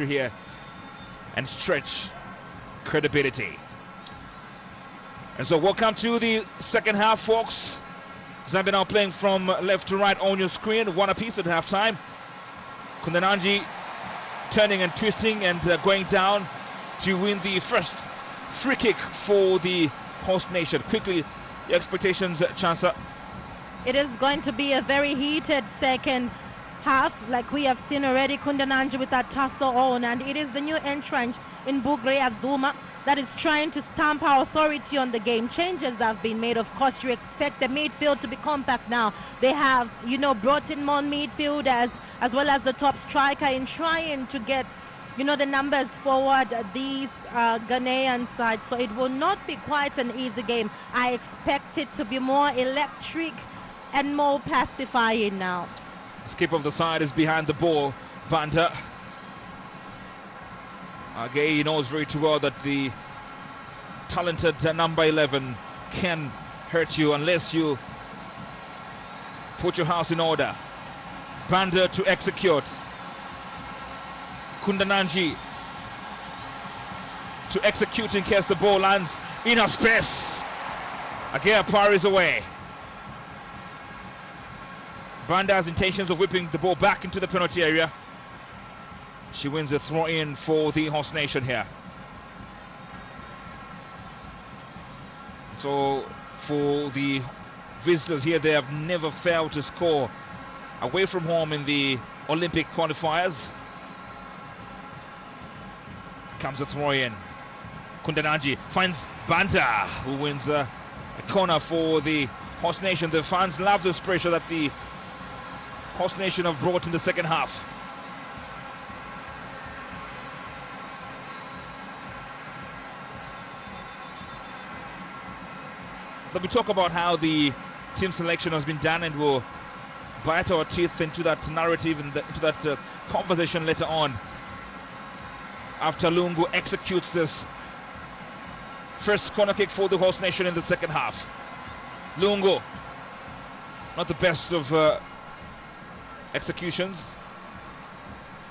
here and stretch credibility. And so welcome to the second half, folks. Zambia now playing from left to right on your screen, one apiece at halftime. Kundananji turning and twisting and going down to win the first free kick for the host nation. Quickly, your expectations, Chansa? It is going to be a very heated second half, like we have seen already. Kundananji with that tussle on, and it is the new entrant in Bugre Azuma that is trying to stamp our authority on the game. Changes have been made. Of course, you expect the midfield to be compact now. They have, brought in more midfielders as well as the top striker in trying to get, the numbers forward these Ghanaian sides. So it will not be quite an easy game. I expect it to be more electric and more pacifying now. Skip of the side is behind the ball. Banda. Again, he knows very too well that the talented number 11 can hurt you unless you put your house in order. Banda to execute. Kundananji to execute in case the ball lands in a space. Again, parries away. Banda has intentions of whipping the ball back into the penalty area. She wins the throw in for the host nation here. So for the visitors here, they have never failed to score away from home in the Olympic qualifiers. Comes a throw in. Kundananji finds Banda, who wins a corner for the host nation. The fans love this pressure that the host nation have brought in the second half. Let me talk about how the team selection has been done, and we'll bite our teeth into that narrative and into that conversation later on. After Lungu executes this first corner kick for the host nation in the second half. Lungu, not the best of executions.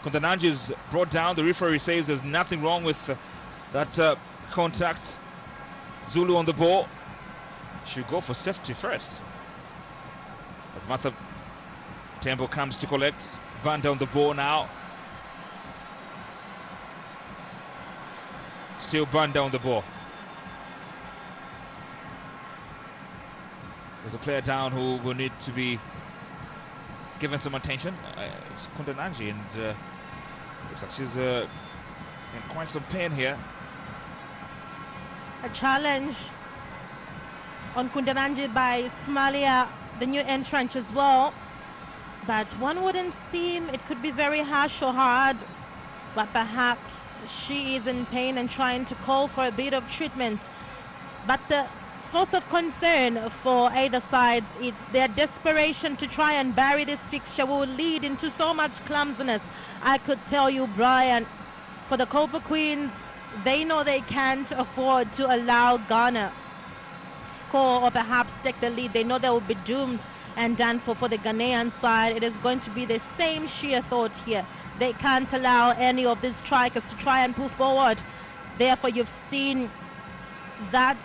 Kundananji is brought down. The referee says there's nothing wrong with that contact. Zulu on the ball. Should go for safety first. But Martha Tembo comes to collect. Banda on the ball now. Still Banda on the ball. There's a player down who will need to be given some attention. It's Kundananji, and looks like she's in quite some pain here. A challenge on Kundananji by Smalia, the new entrant as well. But one wouldn't seem it could be very harsh or hard, but perhaps she is in pain and trying to call for a bit of treatment. But the source of concern for either sides, it's their desperation to try and bury this fixture will lead into so much clumsiness. I could tell you, Brian, for the Copper Queens, they know they can't afford to allow Ghana score or perhaps take the lead. They know they will be doomed and done for the Ghanaian side. It is going to be the same sheer thought here. They can't allow any of these strikers to try and pull forward. Therefore, you've seen that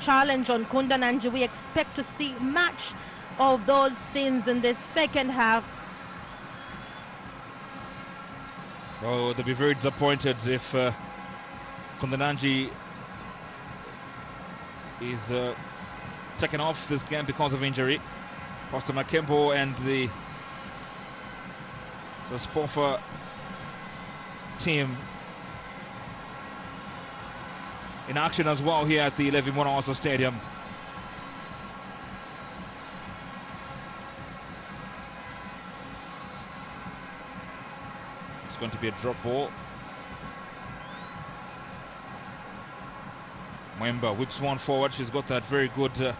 challenge on Kundananji. We expect to see much of those scenes in this second half. Oh, they'll be very disappointed if Kundananji is taken off this game because of injury. Pastor Makembo and the Spofa team in action as well here at the owusu-ansah Stadium. It's going to be a drop ball. Mwemba whips one forward. She's got that very good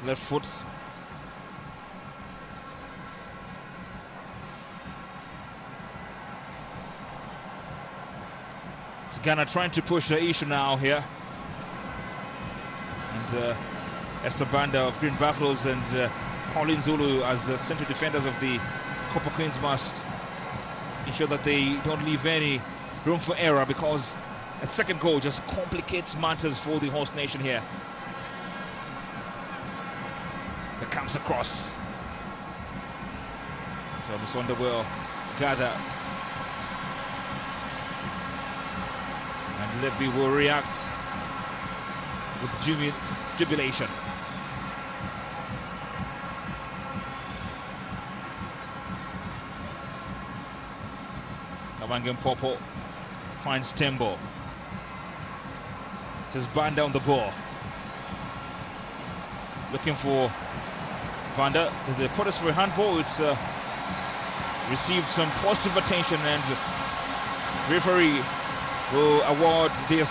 left foot. It's Ghana trying to push the issue now here. And Esther Banda of Green Buffaloes and Pauline Zulu as central defenders of the Copper Queens must ensure that they don't leave any room for error, because a second goal just complicates matters for the host nation here. That comes across. So Musonda will gather. And Levy will react with jubilation. Kabangan Popo finds Tembo. Just band down the ball. Looking for Vanda. There's a protest for a handball. It's received some positive attention, and referee will award this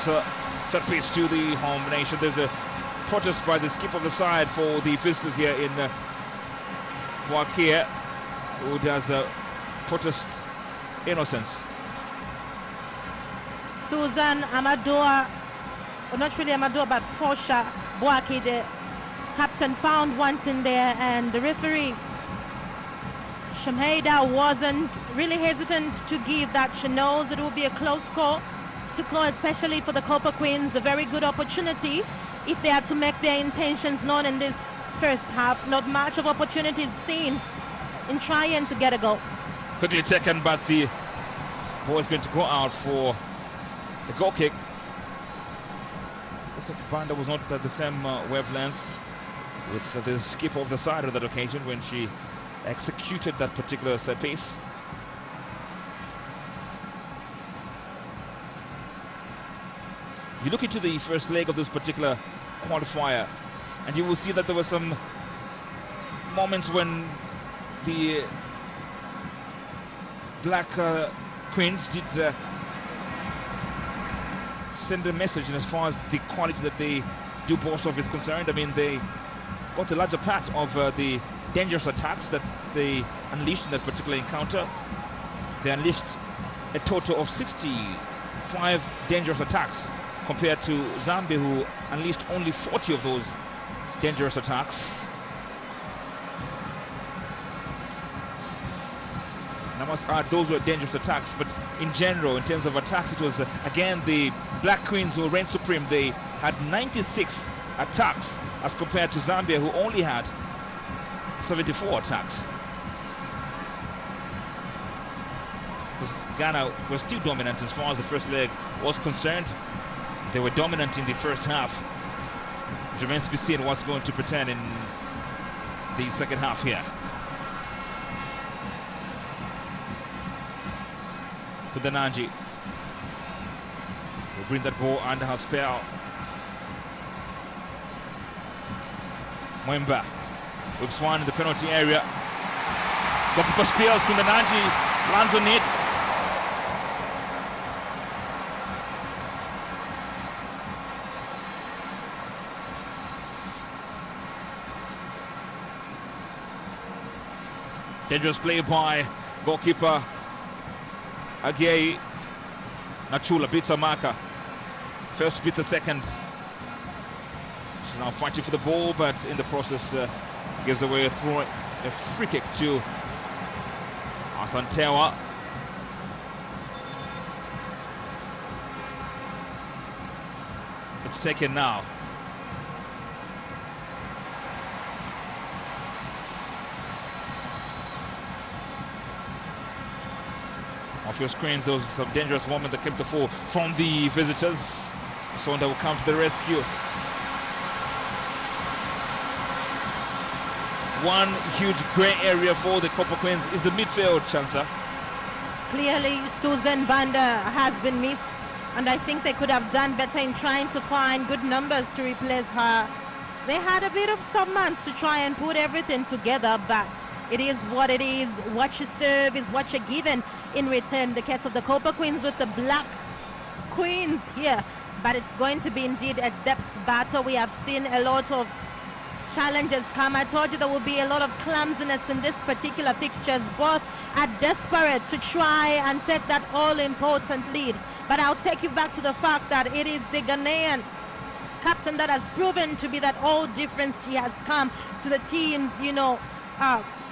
set piece to the home nation. There's a protest by the skip of the side for the visitors here in Wakia, who does protest innocence. Susan Amador, well, not really Amador, but Portia Boaki, the captain, found wanting there, and the referee Shamheida wasn't really hesitant to give that. She knows it will be a close call to call, especially for the Copper Queens. A very good opportunity if they had to make their intentions known in this first half. Not much of opportunities seen in trying to get a goal. Quickly taken, but the ball is going to go out for the goal kick. Looks like Banda was not at the same wavelength with the skip of the side of that occasion when she executed that particular set piece. You look into the first leg of this particular qualifier, and you will see that there were some moments when the Black Queens did send a message, and as far as the quality that they do boast of is concerned. I mean, they got a larger part of the dangerous attacks that they unleashed in that particular encounter. They unleashed a total of 65 dangerous attacks, compared to Zambia, who unleashed only 40 of those dangerous attacks. And I must add, those were dangerous attacks, but in general, in terms of attacks, it was again the Black Queens who reigned supreme. They had 96 attacks as compared to Zambia, who only had 74 attacks. Ghana were still dominant as far as the first leg was concerned. They were dominant in the first half. It remains to be seen what's going to pretend in the second half here. Kudananji will bring that ball under her spell. Mwemba whips one in the penalty area. Goalkeeper spills. Kudananji lands on it. Dangerous play by goalkeeper Agei. Nachula beats Amaka. First beat the second. She's now fighting for the ball, but in the process gives away a free kick to Asantewa. It's taken now. Off your screens, those are some dangerous moments that came to fall from the visitors. Sonda will come to the rescue. One huge grey area for the Copper Queens is the midfield, Chansa. Clearly, Susan Banda has been missed, and I think they could have done better in trying to find good numbers to replace her. They had a bit of some months to try and put everything together, but it is what it is. What you serve is what you're given in return. The case of the Copper Queens with the Black Queens here, but it's going to be indeed a depth battle. We have seen a lot of challenges come. I told you there will be a lot of clumsiness in this particular fixtures. Both are desperate to try and take that all-important lead, but I'll take you back to the fact that it is the Ghanaian captain that has proven to be that all difference. She has come to the teams,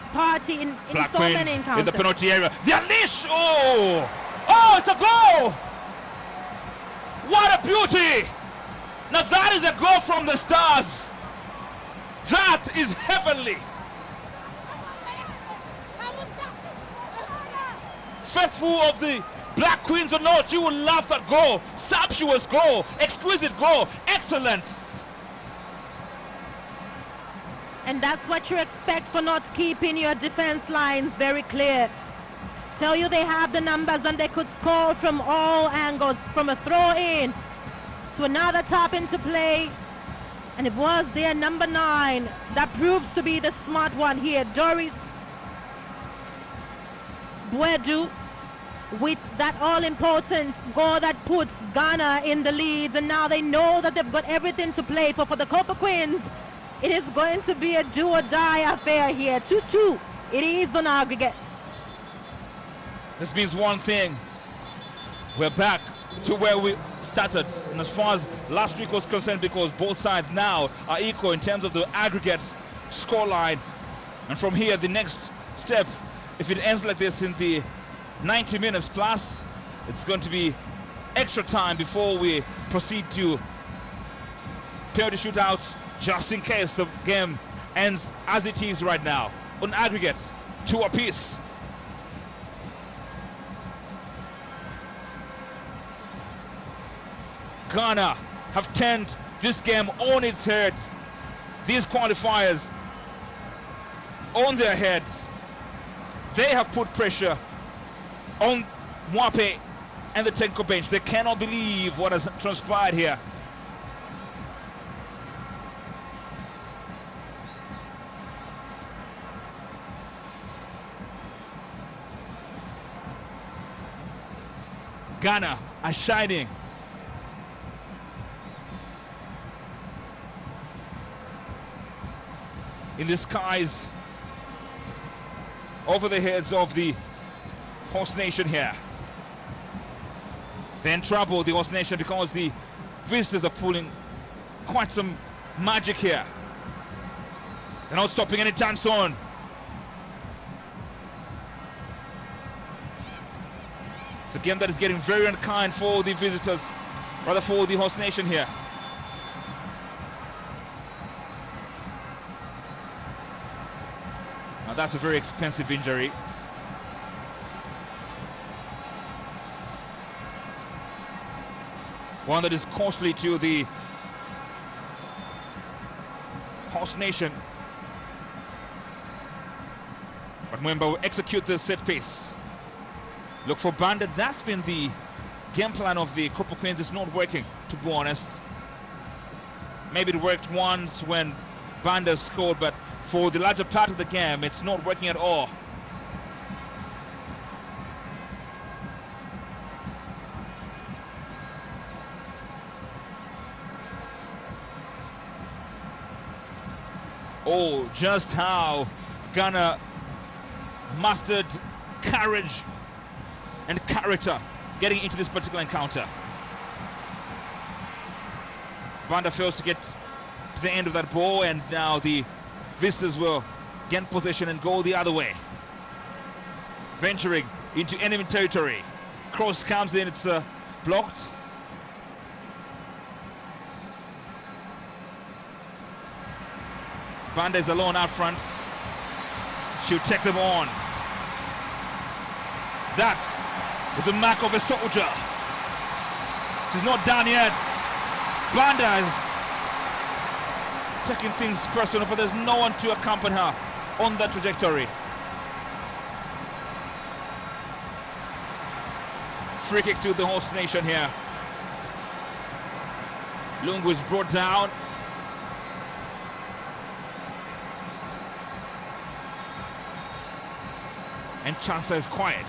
party in Black so Queens many in encounters. the penalty area. The unleash! Oh! Oh, it's a goal! What a beauty! Now that is a goal from the Stars. That is heavenly. Faithful of the Black Queens or not, you will love that goal. Sumptuous goal, exquisite goal, excellent. And that's what you expect for not keeping your defense lines very clear. Tell you they have the numbers and they could score from all angles, from a throw in to another tap into play. And it was their number 9 that proves to be the smart one here. Doris Bwedu with that all-important goal that puts Ghana in the lead. And now they know that they've got everything to play for. For the Copper Queens, it is going to be a do-or-die affair here. 2-2. It is on aggregate. This means one thing. We're back to where we started. And as far as last week was concerned, because both sides now are equal in terms of the aggregate scoreline. And from here, the next step, if it ends like this in the 90 minutes plus, it's going to be extra time before we proceed to penalty shootouts, just in case the game ends as it is right now. On aggregate, 2 apiece. Ghana have turned this game on its head. These qualifiers on their heads. They have put pressure on Mwape and the technical bench. They cannot believe what has transpired here. Ghana are shining. In the skies over the heads of the host nation here. They're in trouble, the host nation, because the visitors are pulling quite some magic here. They're not stopping anytime soon. It's a game that is getting very unkind for the visitors, rather for the host nation here. Now that's a very expensive injury. One that is costly to the host nation. But Mwemba will execute the set piece. Look for Banda. That's been the game plan of the Copper Queens. It's not working, to be honest. Maybe it worked once when Banda scored, but for the larger part of the game, it's not working at all. Oh, just how Ghana mastered courage and character getting into this particular encounter. Banda fails to get to the end of that ball, and now the visitors will gain possession and go the other way. Venturing into enemy territory. Cross comes in, it's blocked. Banda is alone out front. She'll take them on. That is the mark of a soldier. She's not done yet. Banda is taking things personal, but there's no one to accompany her on that trajectory. Free kick to the host nation here. Lungu is brought down. And Chancellor is quiet.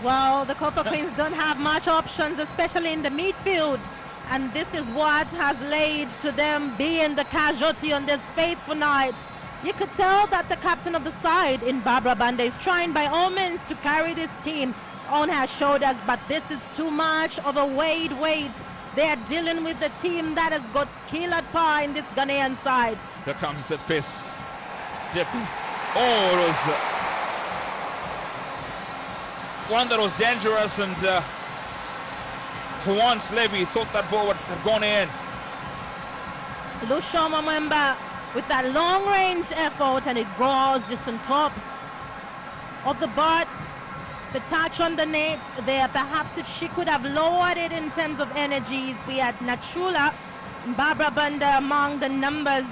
Well, the Copper Queens don't have much options, especially in the midfield. And this is what has led to them being the casualty on this fateful night. You could tell that the captain of the side in Barbara Banda is trying by all means to carry this team on her shoulders, but this is too much of a weight. They are dealing with the team that has got skill at par in this Ghanaian side. Here comes the set piece. Dip. Oh, it was one that was dangerous, and for once Levy thought that ball had gone in. Lucio Mwemba with that long range effort, and it goes just on top of the butt. The touch on the net there, perhaps if she could have lowered it in terms of energies. We had Nachula, Barbara Banda among the numbers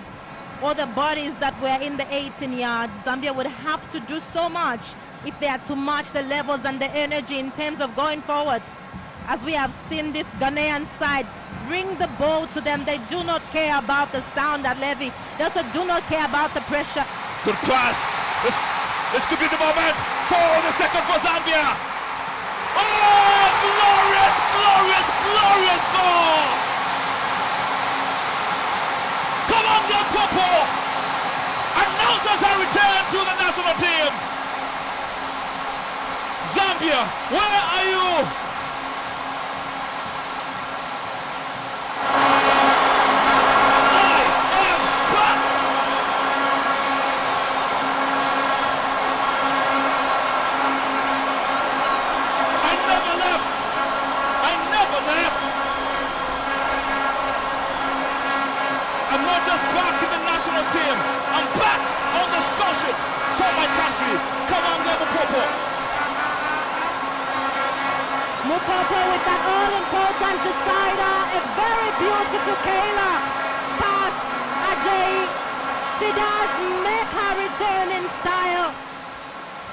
or the bodies that were in the 18 yards. Zambia would have to do so much if they had to match the levels and the energy in terms of going forward. As we have seen this Ghanaian side bring the ball to them, they do not care about the sound at Levy. They also do not care about the pressure. Good pass. This could be the moment for the second for Zambia. Oh, glorious, glorious, glorious goal! Come on, the Popo announces a return to the national team. Zambia, where are you? I'm not just back in the national team, I'm back on the scholarship for my country. Come on, Mupopo. Mupopo with that all-important decider, a very beautiful Kayla past Ajay. She does make her return in style.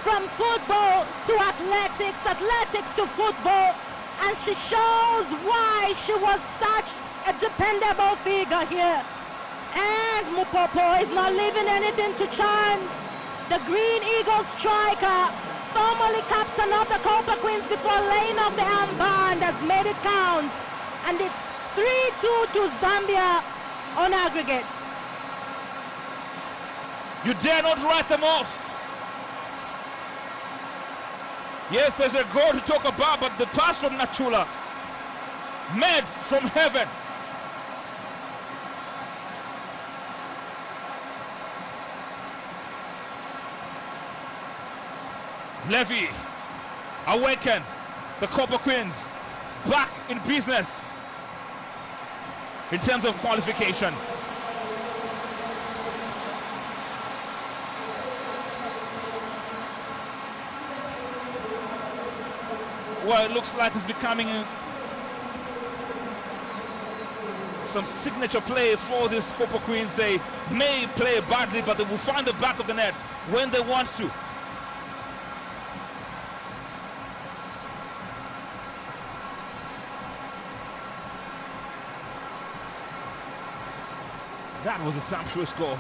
From football to athletics, athletics to football, and she shows why she was such a dependable figure here. And Mupopo is not leaving anything to chance. The Green Eagle striker, formerly captain of the Copper Queens before laying off the armband, has made it count. And it's 3-2 to Zambia on aggregate. You dare not write them off. Yes, there's a goal to talk about, but the pass from Nachula, made from heaven. Levy, awaken the Copper Queens back in business in terms of qualification. Well, it looks like it's becoming some signature play for this Copper Queens. They may play badly, but they will find the back of the net when they want to. That was a sumptuous goal.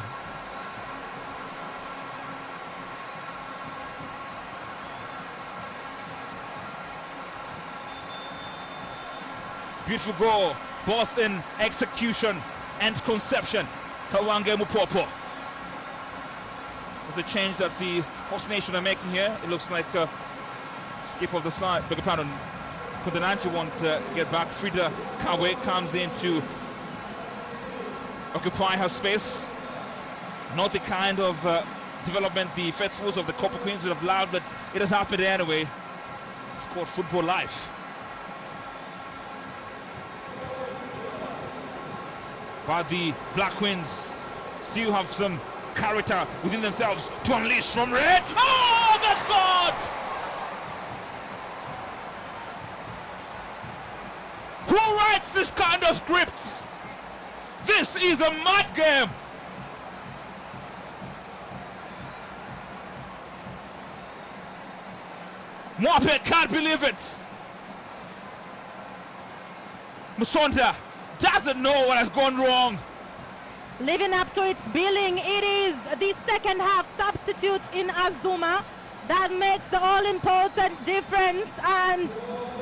Beautiful goal, both in execution and conception. Kawange Mupopo. There's a change that the host nation are making here. It looks like a skip of the side. Beg your pardon. Kudananchi wants to get back. Frida Kawe comes in to occupy her space. Not the kind of development the faithfuls of the Copper Queens would have allowed, but it has happened anyway. It's called football life. But the Black Queens still have some character within themselves to unleash from red. Oh, that's good! Who writes this kind of scripts? This is a mad game. Mwape can't believe it. Musonda doesn't know what has gone wrong. Living up to its billing, it is the second half substitute in Azuma that makes the all-important difference, and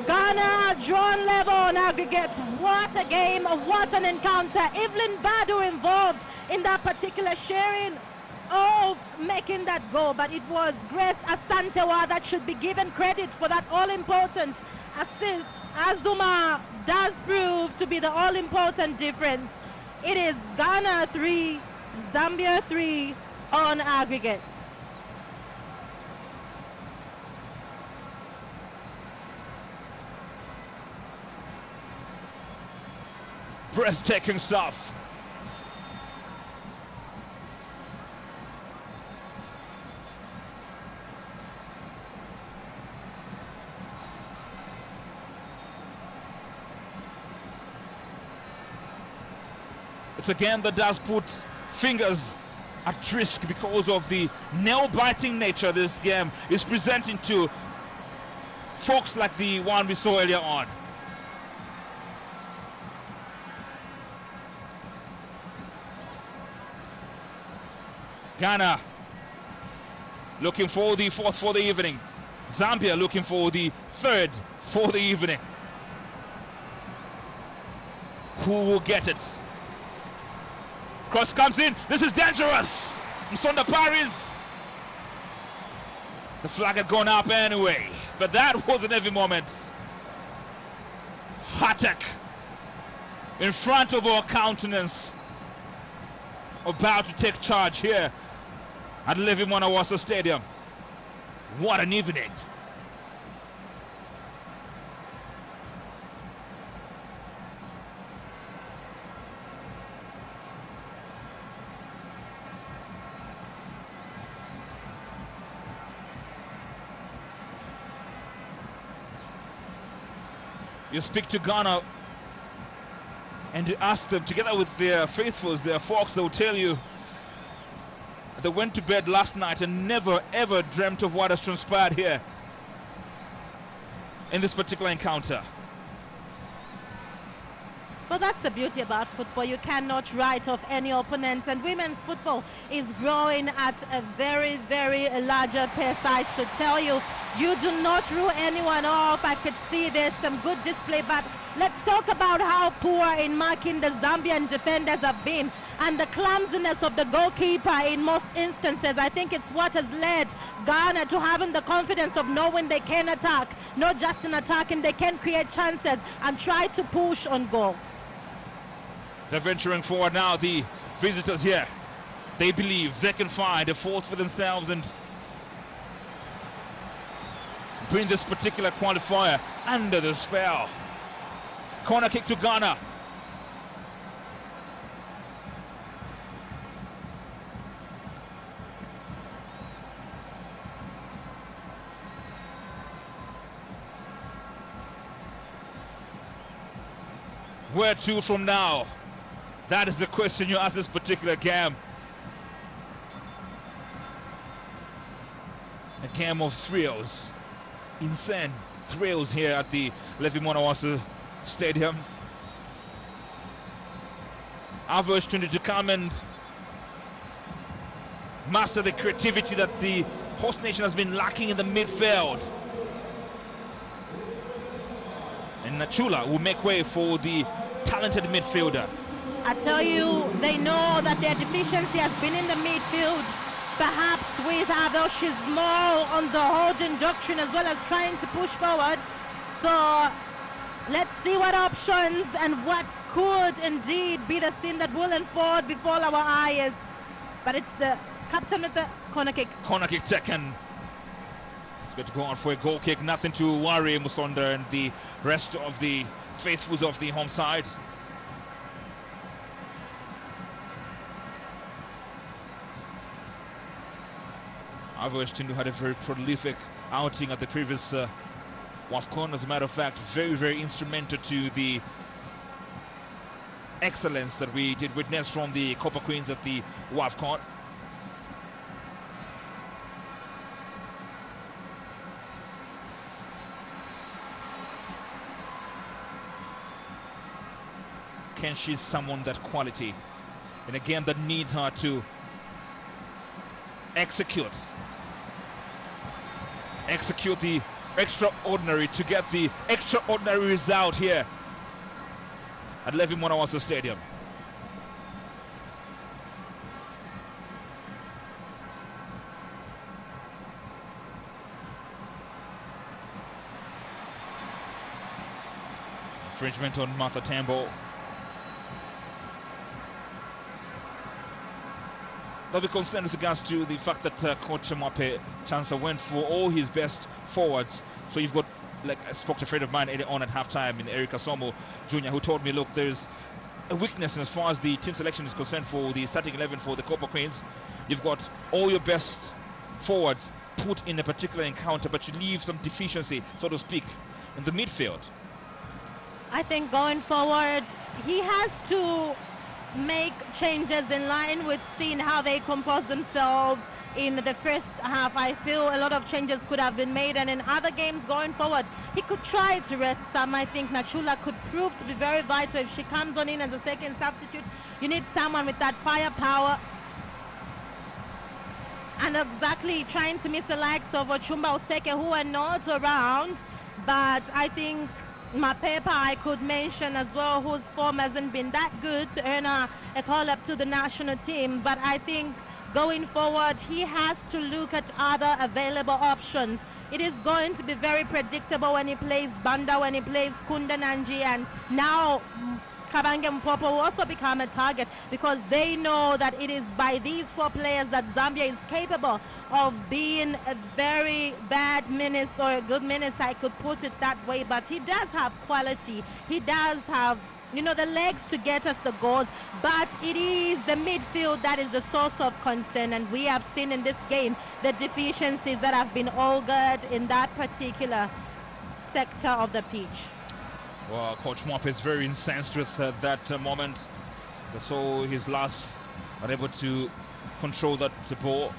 Ghana drawn level on aggregate. What a game, what an encounter. Evelyn Badu involved in that particular sharing of making that goal, but it was Grace Asantewa that should be given credit for that all-important assist. Azuma does prove to be the all-important difference. It is Ghana 3, Zambia 3 on aggregate. breathtaking stuff. It's a game that does put fingers at risk because of the nail-biting nature this game is presenting to folks like the one we saw earlier on. Ghana looking for the fourth for the evening. Zambia looking for the third for the evening. Who will get it? Cross comes in. This is dangerous. Msonda Paris. The flag had gone up anyway, but that was an heavy moment. Hatek in front of our countenance, about to take charge here at Owusu-ansah Stadium. What an evening. You speak to Ghana and you ask them, together with their faithfuls, their folks, they will tell you they went to bed last night and never ever dreamt of what has transpired here in this particular encounter. Well, that's the beauty about football. You cannot write off any opponent, and women's football is growing at a very, very larger pace. I should tell you, you do not rule anyone off. I could see there's some good display, but let's talk about how poor in marking the Zambian defenders have been, and the clumsiness of the goalkeeper in most instances. I think it's what has led Ghana to having the confidence of knowing they can attack, not just in attacking, they can create chances and try to push on goal. They're venturing forward now, the visitors here. They believe they can find a fourth for themselves and bring this particular qualifier under the spell. Corner kick to Ghana. Where to from now? That is the question you ask this particular game. A game of thrills. Insane thrills here at the Owusu-ansah Stadium. Our opportunity to come and master the creativity that the host nation has been lacking in the midfield. And Nachula will make way for the talented midfielder. I tell you, they know that their deficiency has been in the midfield. Perhaps with Abel, she's more on the holding doctrine as well as trying to push forward. So let's see what options and what could indeed be the scene that will unfold before our eyes. But it's the captain with the corner kick. Corner kick taken. It's going to go on for a goal kick. Nothing to worry Musonda and the rest of the faithfuls of the home side. Tindu had a very prolific outing at the previous WAFCON. As a matter of fact, very, very instrumental to the excellence that we did witness from the Copper Queens at the WAFCON. Can she summon that quality in a game that needs her to execute the extraordinary to get the extraordinary result here at Owusu-ansah Stadium? Infringement on Martha Tambo. They'll be concerned with regards to the fact that Coach Mwape Chansa went for all his best forwards. So you've got, like I spoke to a friend of mine earlier on at halftime in Erica Somo Jr., who told me, look, there's a weakness as far as the team selection is concerned for the starting 11 for the Copper Queens. You've got all your best forwards put in a particular encounter, but you leave some deficiency, so to speak, in the midfield. I think going forward, he has to make changes in line with seeing how they compose themselves in the first half. I feel a lot of changes could have been made, and in other games going forward, he could try to rest some. I think Nachula could prove to be very vital if she comes on in as a second substitute. You need someone with that firepower. And exactly trying to miss the likes of Ochumba Oseke, who are not around, but I think Mapepa I could mention as well, whose form hasn't been that good to earn a call up to the national team. But I think going forward, he has to look at other available options. It is going to be very predictable when he plays Banda, when he plays Kunda Nanji, and now Kabange Mpopo will also become a target, because they know that it is by these four players that Zambia is capable of being a very bad menace, or a good menace, I could put it that way. But he does have quality. He does have, you know, the legs to get us the goals, but it is the midfield that is the source of concern, and we have seen in this game the deficiencies that have been augured in that particular sector of the pitch. Well, Coach Mop is very incensed with that moment. So his last unable to control that ball.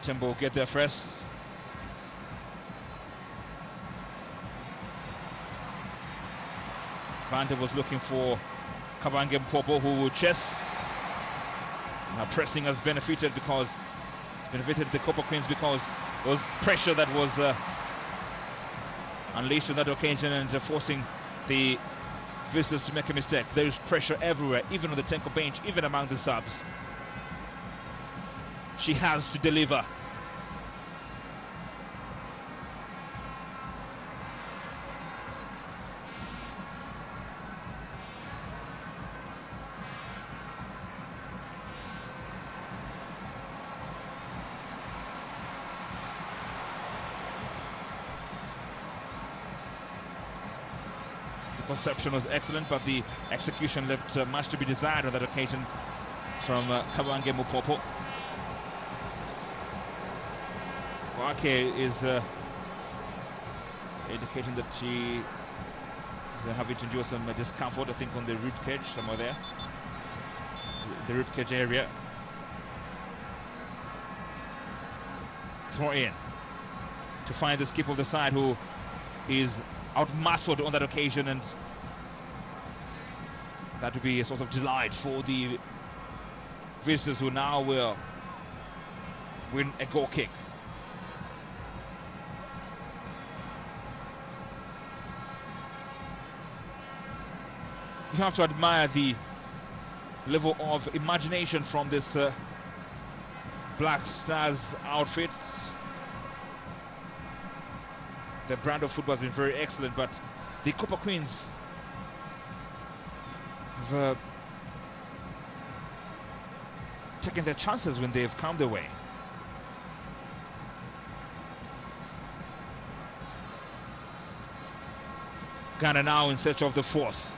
Timbo get there first. Banda was looking for Kabange Mpopo, who will chase. Now pressing has benefited the Copper Queens, because there was pressure that was unleashed on that occasion, and forcing the visitors to make a mistake. There is pressure everywhere, even on the Tenko bench, even among the subs. She has to deliver. Conception was excellent, but the execution left much to be desired on that occasion from Kabange Mpopo. Wake is indicating that she is having to endure some discomfort, I think, on the rib cage, somewhere there, the rib cage area. Throw in to find the skip of the side, who is out-muscled on that occasion, and that would be a source of delight for the visitors, who now will win a goal kick. You have to admire the level of imagination from this Black Stars outfits. The brand of football has been very excellent, but the Copper Queens have taken their chances when they've come their way. Ghana now in search of the fourth.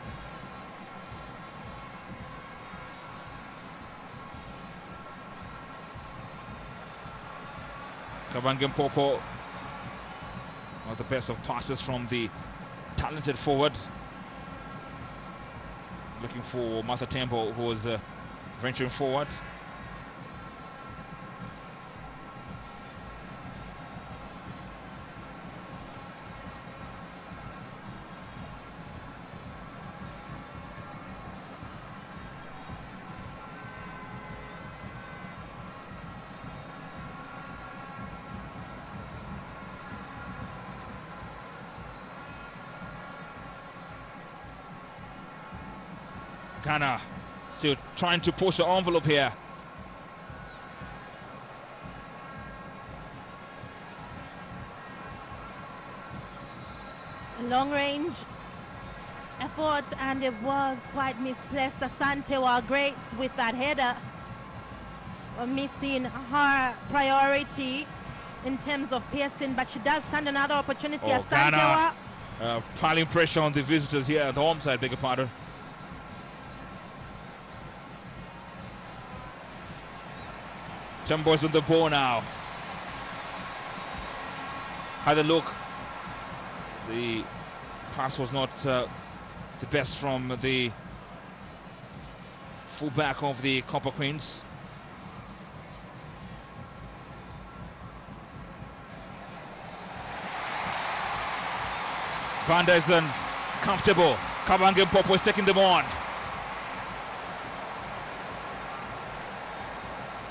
Kabange Mpopo, one of the best of passes from the talented forwards. Looking for Martha Temple, who was venturing forward. Ghana still trying to push the envelope here. Long range effort, and it was quite misplaced. Asante were great with that header, missing her priority. in terms of piercing, but she does stand another opportunity. Oh, Ghana piling pressure on the visitors here at the home side, beg your pardon. Tembo's on the ball now. Had a look. The pass was not the best from the fullback of the Copper Queens. Banda is uncomfortable. Kabange Popo is taking them on.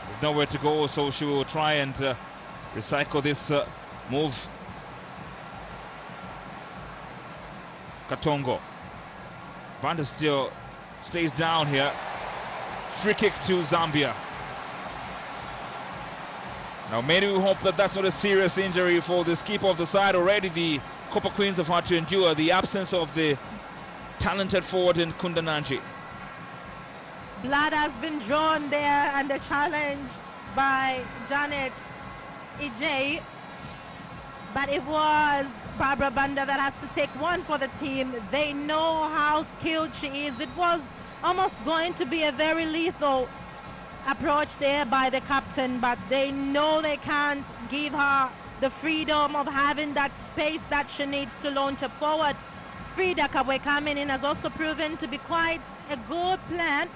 There's nowhere to go, so she will try and recycle this move. Katongo. Banda still stays down here. Free kick to Zambia. Now maybe we hope that that's not a serious injury for the skipper of the side. Already the Copper Queens have had to endure the absence of the talented forward in Kundananji. Blood has been drawn there, and the challenge by Janet EJ. But it was Barbara Banda that has to take one for the team. They know how skilled she is. It was almost going to be a very lethal approach there by the captain, but they know they can't give her the freedom of having that space that she needs to launch up forward. Frida Kabwe coming in has also proven to be quite a good plan,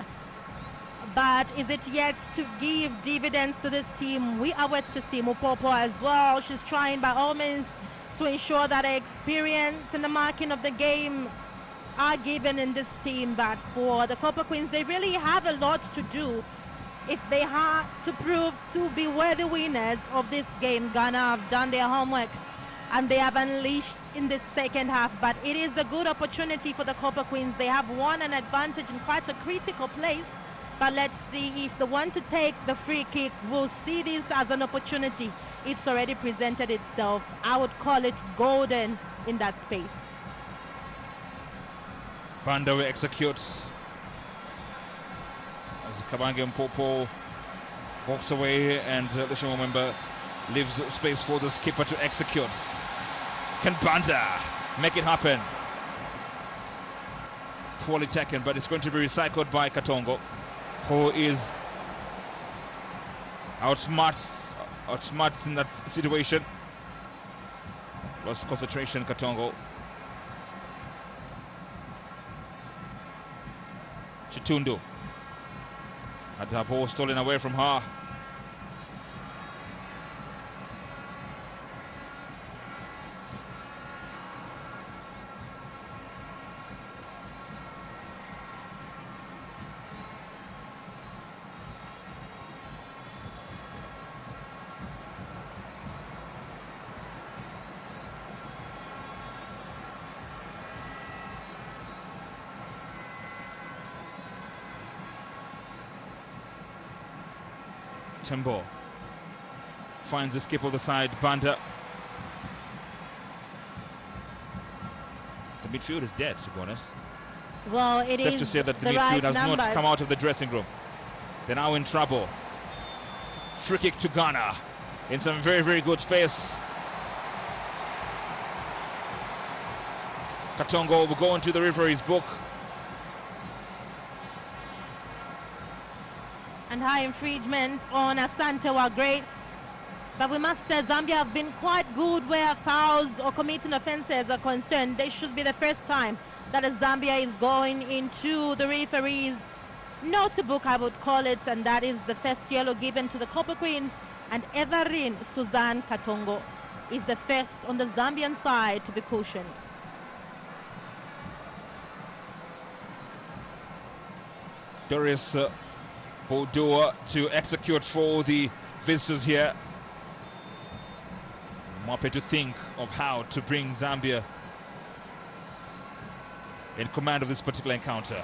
but is it yet to give dividends to this team? We are wait to see Mupopo as well. She's trying by all means to ensure that her experience in the marking of the game are given in this team, but for the Copper Queens, they really have a lot to do if they have to prove to be worthy winners of this game. Ghana have done their homework and they have unleashed in the second half, but it is a good opportunity for the Copper Queens. They have won an advantage in quite a critical place, but let's see if the one to take the free kick will see this as an opportunity. It's already presented itself. I would call it golden in that space. Banda will execute as Kabange Mpopo walks away, and the show member leaves space for the skipper to execute. Can Banda make it happen? Poorly taken, but it's going to be recycled by Katongo, who is outsmarts in that situation. Lost concentration, Katongo. Chitundu had her ball stolen away from her. Tembo finds the skip of the side, Banda. The midfield is dead, to be honest. Well, it Safe is to say that the midfield right has numbers. not come out of the dressing room. They're now in trouble. Free kick to Ghana in some very, very good space. Katongo will go into the referee's book. And high infringement on Asante Grace. But we must say Zambia have been quite good where fouls or committing offences are concerned. This should be the first time that Zambia is going into the referee's notebook, I would call it, and that is the first yellow given to the Copper Queens. And Everine Suzanne Katongo is the first on the Zambian side to be cautioned. Doris Bodoa to execute for the visitors here. I'm happy to think of how to bring Zambia in command of this particular encounter.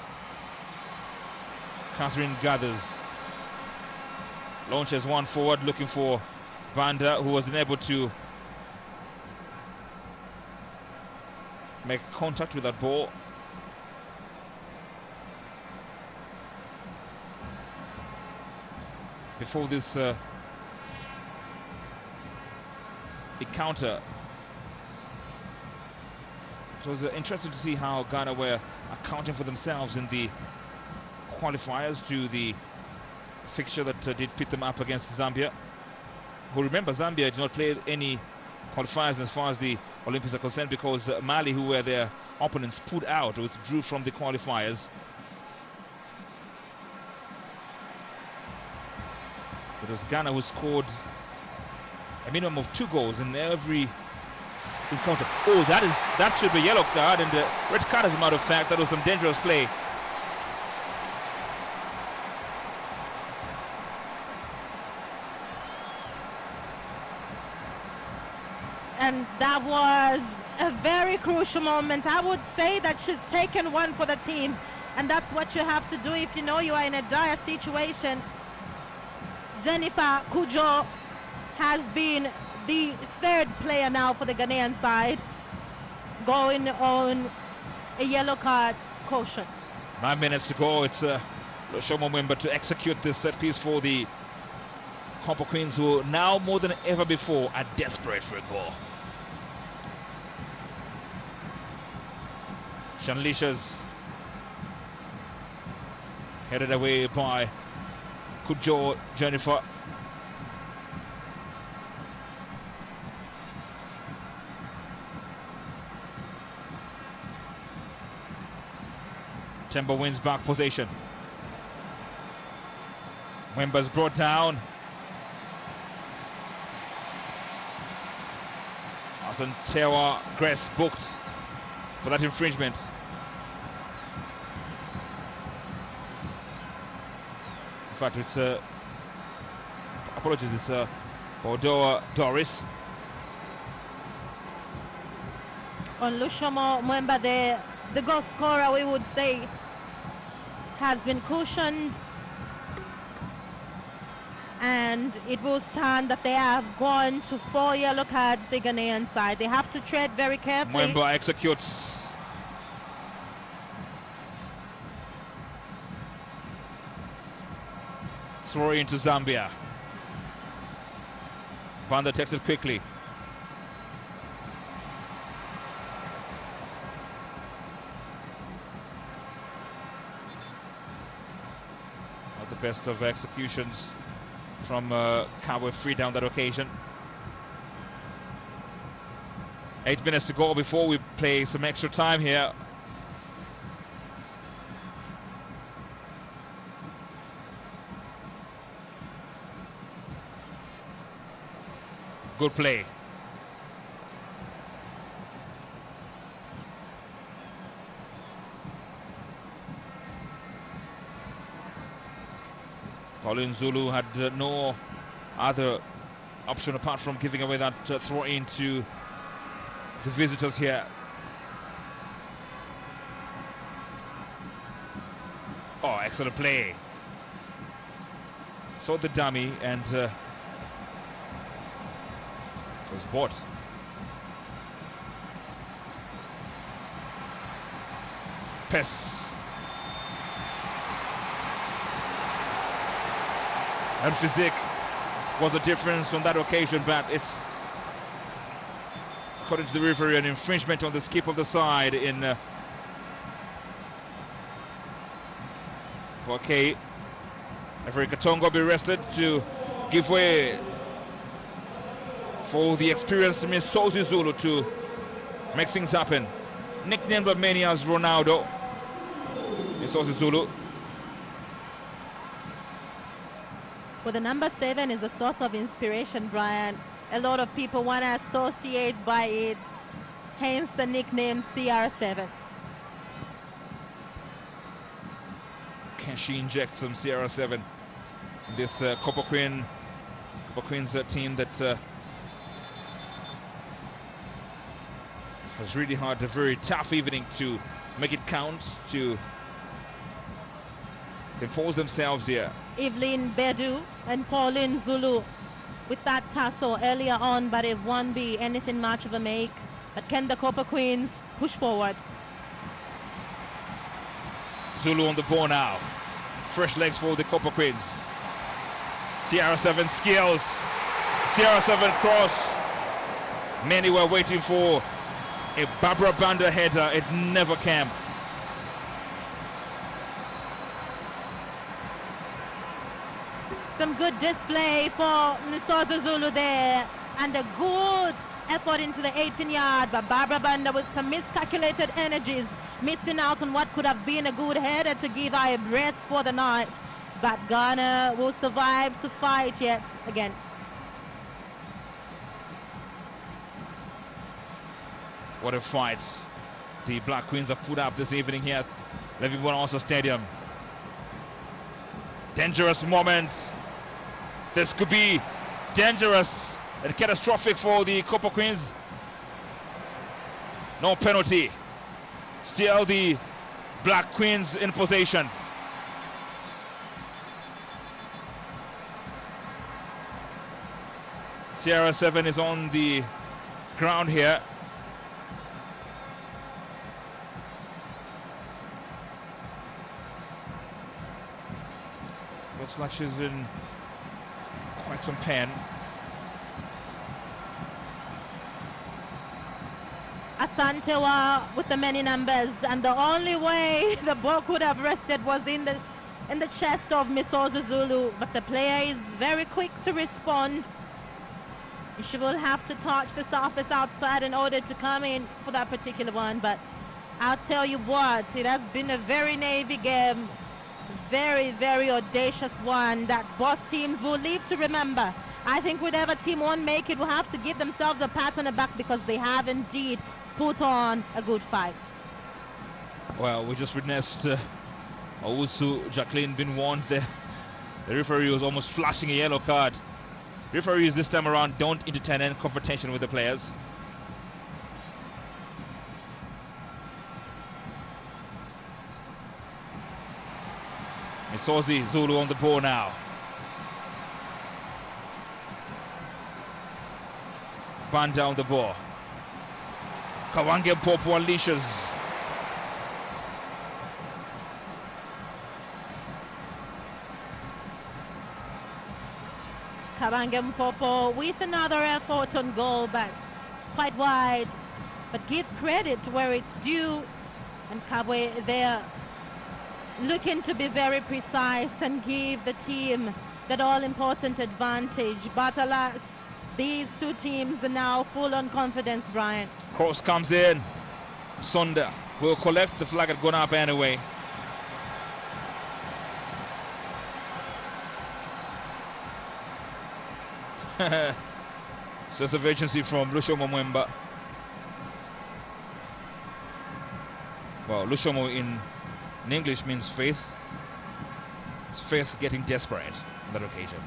Catherine gathers, launches one forward, looking for Banda, who was unable to make contact with that ball. Before this encounter. It was interesting to see how Ghana were accounting for themselves in the qualifiers to the fixture that did pit them up against Zambia. Who, remember, Zambia did not play any qualifiers as far as the Olympics are concerned, because Mali, who were their opponents, pulled out, withdrew from the qualifiers. It was Ghana who scored a minimum of 2 goals in every encounter. Oh, that should be a yellow card, and a red card, as a matter of fact. That was some dangerous play. And that was a very crucial moment. I would say that she's taken one for the team, and that's what you have to do if you know you are in a dire situation. Jennifer Kujo has been the 3rd player now for the Ghanaian side, going on a yellow card caution. 9 minutes to go. It's Shomo Mwemba to execute this set piece for the Copper Queens, who now more than ever before are desperate for a goal. Shanlishas headed away by Kujo Jennifer. Temba wins back possession. Mwemba's brought down. Asan Tewa Gress booked for that infringement. In fact, it's apologies, it's Bordeaux Doris. On Lushomo Mwemba, the goal scorer, we would say, has been cushioned, and it will stand that they have gone to 4 yellow cards, the Ghanaian side. They have to tread very carefully. Mwemba executes. Throw into Zambia. Banda takes it quickly. Not the best of executions from Cowboy Free down that occasion. 8 minutes to go before we play some extra time here. Good play. Pauline Zulu had no other option apart from giving away that throw in to the visitors here. Oh, excellent play. Saw the dummy and was bought. Pes. And physique was the difference on that occasion, but it's, according to the referee, an infringement on the skip of the side in Bouquet. Referee Katongo be arrested to give way for the experienced Miss Sozi Zulu to make things happen. Nicknamed by many as Ronaldo, Miss Sozi Zulu. Well, the number 7 is a source of inspiration, Brian. A lot of people want to associate by it, hence the nickname CR7. Can she inject some CR7 in this Copper Queens team that has really had a very tough evening to make it count, to impose themselves here. Evelyn Bedu and Pauline Zulu with that tussle earlier on, but it won't be anything much of a make. But can the Copper Queens push forward? Zulu on the ball now. Fresh legs for the Copper Queens. CR7 skills. CR7 cross. Many were waiting for a Barbara Banda header. It never came. Some good display for Misoza Zulu there, and a good effort into the 18-yard, but Barbara Banda with some miscalculated energies, missing out on what could have been a good header to give her a brace for the night. But Ghana will survive to fight yet again. What a fight the Black Queens have put up this evening here at LWB Stadium. Dangerous moment. This could be dangerous and catastrophic for the Copper Queens. No penalty. Still the Black Queens in possession. Sierra 7 is on the ground here. Looks like she's in quite some pain. Asantewa with the many numbers, and the only way the ball could have rested was in the chest of Misoza Zulu, but the player is very quick to respond. She will have to touch the surface outside in order to come in for that particular one, but I'll tell you what, it has been a very Navy game. Very, very audacious one that both teams will live to remember. I think whatever team won't make it will have to give themselves a pat on the back, because they have indeed put on a good fight. Well, we just witnessed Owusu Jacqueline being warned there. The referee was almost flashing a yellow card. Referees this time around don't entertain any confrontation with the players. Misozi Zulu on the ball now. Banda on the ball. Kawange Mpopo unleashes. Kawange Mpopo with another effort on goal, but quite wide. But give credit where it's due. And Kabwe there looking to be very precise and give the team that all-important advantage. But alas, these two teams are now full on confidence, Brian. Cross comes in. Sonda will collect. The flag had gone up anyway. Sense of agency from Lushomo Mwemba. Well, Lushomo in English means faith. It's faith getting desperate on that occasion.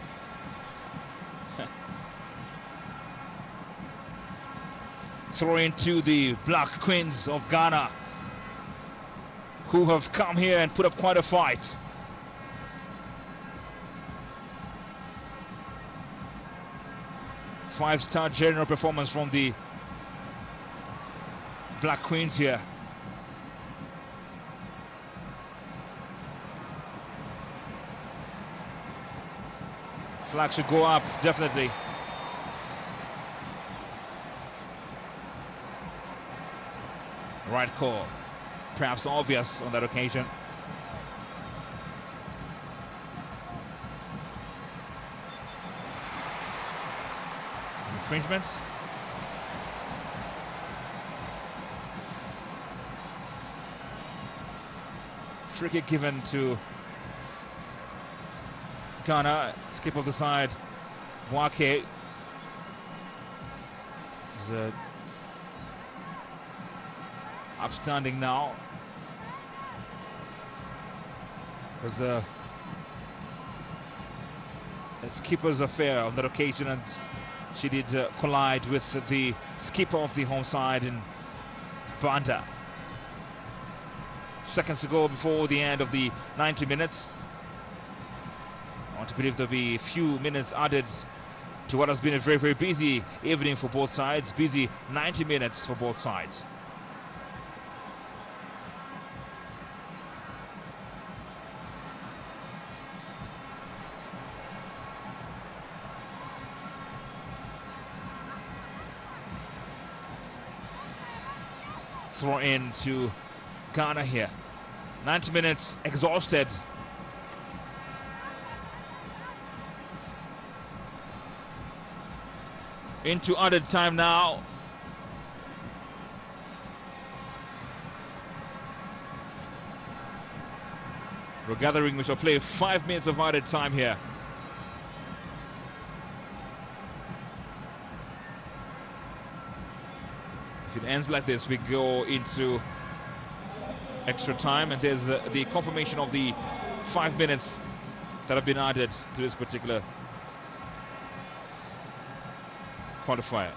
Throw into the Black Queens of Ghana, who have come here and put up quite a fight. Five-star general performance from the Black Queens here. Flag should go up, definitely. Right call, perhaps obvious on that occasion. Infringements. Free kick given to Ghana. Skip of the side. Wake is upstanding now. There's a skipper's affair on that occasion, and she did collide with the skipper of the home side in Banda. Seconds to go before the end of the 90 minutes. I want to believe there'll be a few minutes added to what has been a very, very busy evening for both sides. Busy 90 minutes for both sides. throw in to Ghana here. 90 minutes exhausted. Into added time now. We're gathering, we shall play 5 minutes of added time here. If it ends like this, we go into extra time, and there's the confirmation of the 5 minutes that have been added to this particular qualifier.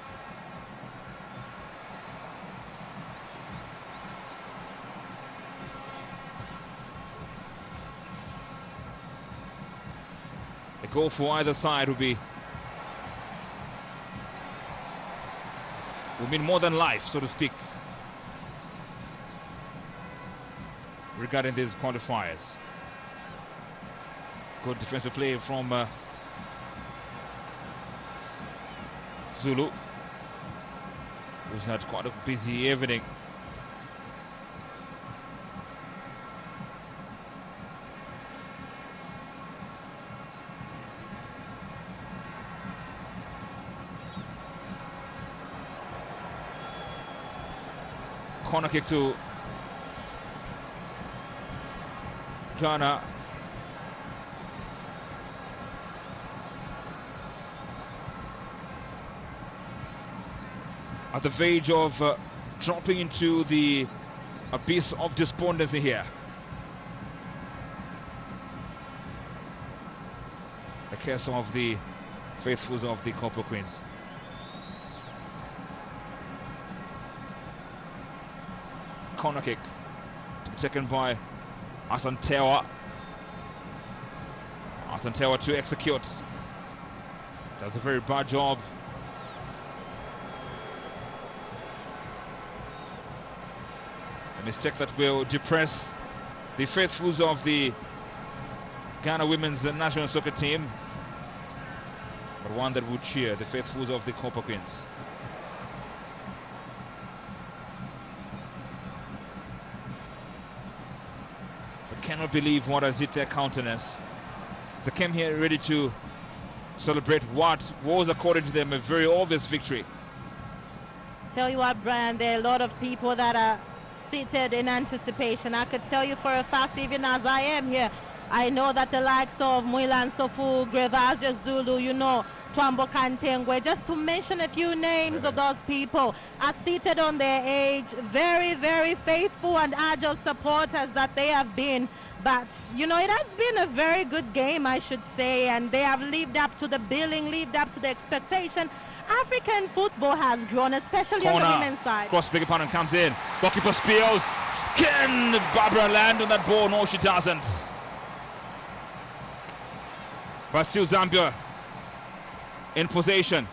A goal for either side would mean more than life, so to speak, regarding these qualifiers. Good defensive play from Zulu, who's had quite a busy evening. Corner kick to Ghana. At the verge of dropping into the abyss of despondency here. The case of the faithfuls of the Copper Queens. Corner kick taken by Asantewa. Asantewa to execute. Does a very bad job. A mistake that will depress the faithfuls of the Ghana women's national soccer team, but one that would cheer the faithfuls of the Copper Queens. Cannot believe what has hit their countenance. They came here ready to celebrate what was, according to them, a very obvious victory. Tell you what, Brian, there are a lot of people that are seated in anticipation. I could tell you for a fact, even as I am here, I know that the likes of Muilan Sofu, Grevazia Zulu, you know, Twambo Kantengwe, just to mention a few names of those people, are seated on their age, very, very faithful and agile supporters that they have been. But, you know, it has been a very good game, I should say, and they have lived up to the billing, lived up to the expectation. African football has grown, especially on the women's side. Cross, big opponent comes in. Goalkeeper Spears. Can Barbara land on that ball? No, she doesn't. But still Zambia in possession.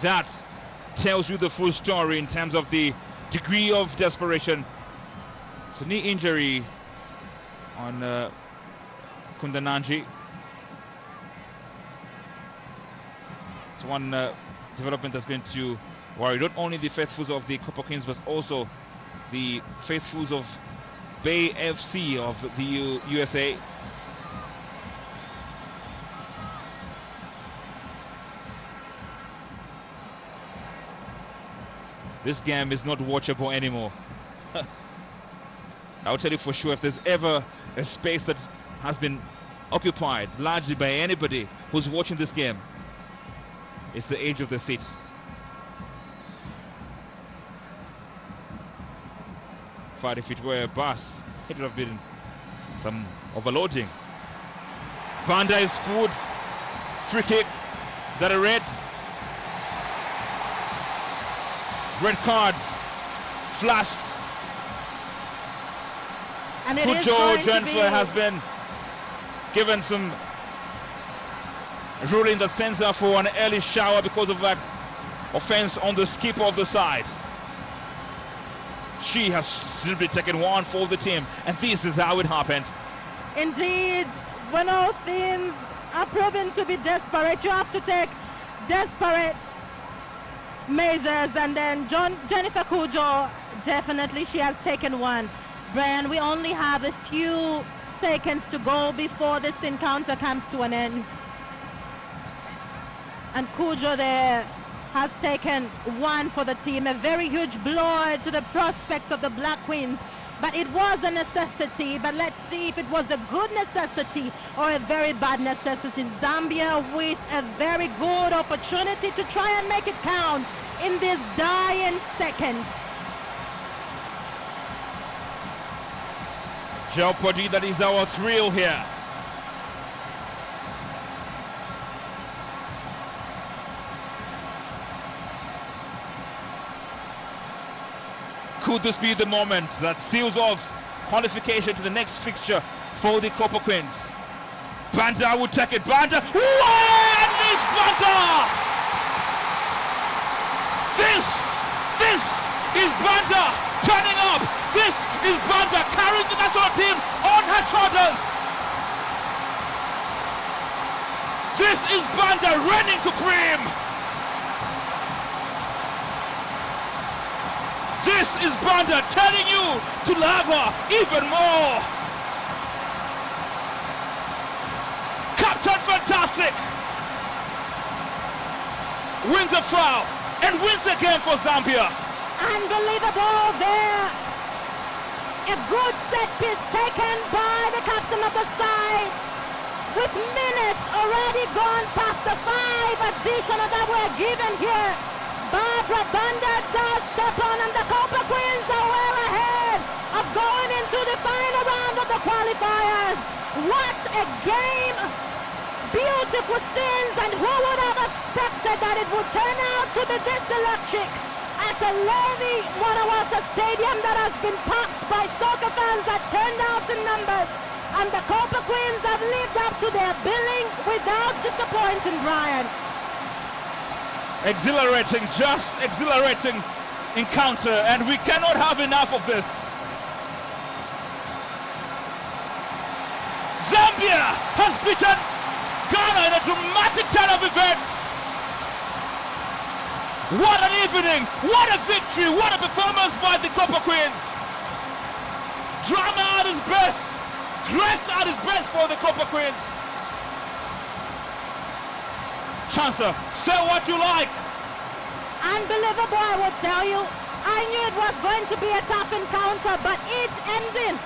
That tells you the full story in terms of the degree of desperation. It's a knee injury on Kundananji. It's one development that's going to worry not only the faithfuls of the Copper Queens, but also the faithfuls of Bay FC of the USA. This game is not watchable anymore. I'll tell you for sure, if there's ever a space that has been occupied largely by anybody who's watching this game, it's the edge of the seat. But if it were a bus, it would have been some overloading. Banda is pulled. Free kick. Is that a red? Red cards flashed. And it is Kujo going to be... Jennifer has been given some ruling that sends her for an early shower because of that offense on the skipper of the side. She has simply taken one for the team, and this is how it happened. Indeed, when all things are proving to be desperate. You have to take desperate measures, and then Jennifer Kujo, definitely she has taken one. Brian, we only have a few seconds to go before this encounter comes to an end. And Kujo there has taken one for the team, a very huge blow to the prospects of the Black Queens. But it was a necessity, but let's see if it was a good necessity or a very bad necessity. Zambia with a very good opportunity to try and make it count in these dying seconds. Jeopardy, that is our thrill here. Could this be the moment that seals off qualification to the next fixture for the Copper Queens? Banda would take it. Banda. What is Banda? This is Banda turning up. This is Banda carrying the national team on her shoulders. This is Banda reigning supreme. This is Banda telling you to love her even more. Captain Fantastic wins a foul and wins the game for Zambia. Unbelievable there. A good set piece taken by the captain of the side. With minutes already gone past the 5 additional that were given here. Barbara Banda does step on, and the Copper Queens are well ahead of going into the final round of the qualifiers. What a game! Beautiful scenes, and who would have expected that it would turn out to be this electric at a Levi-Wanawasa stadium that has been packed by soccer fans that turned out in numbers, and the Copper Queens have lived up to their billing without disappointing, Brian. Exhilarating, just exhilarating encounter, and we cannot have enough of this. Zambia has beaten Ghana in a dramatic turn of events. What an evening, what a victory, what a performance by the Copper Queens. Drama at its best, grace at its best for the Copper Queens. Chancellor, say what you like. Unbelievable, I will tell you. I knew it was going to be a tough encounter, but it ending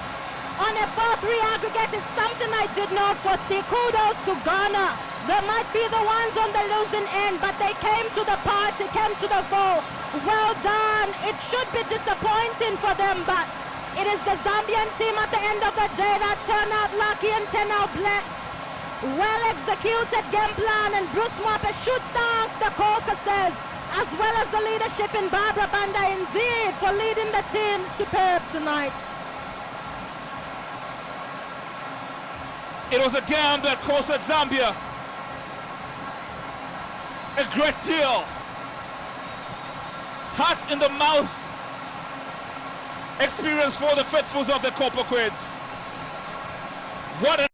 on a 4-3 aggregate is something I did not foresee. Kudos to Ghana. They might be the ones on the losing end, but they came to the party, came to the fore. Well done. It should be disappointing for them, but it is the Zambian team at the end of the day that turned out lucky and turned out blessed. Well executed game plan, and Bruce Mwape should thank the caucuses as well as the leadership in Barbara Banda indeed for leading the team superb tonight. It was a game that costed Zambia a great deal. Heart in the mouth experience for the faithfuls of the Copper Queens. What a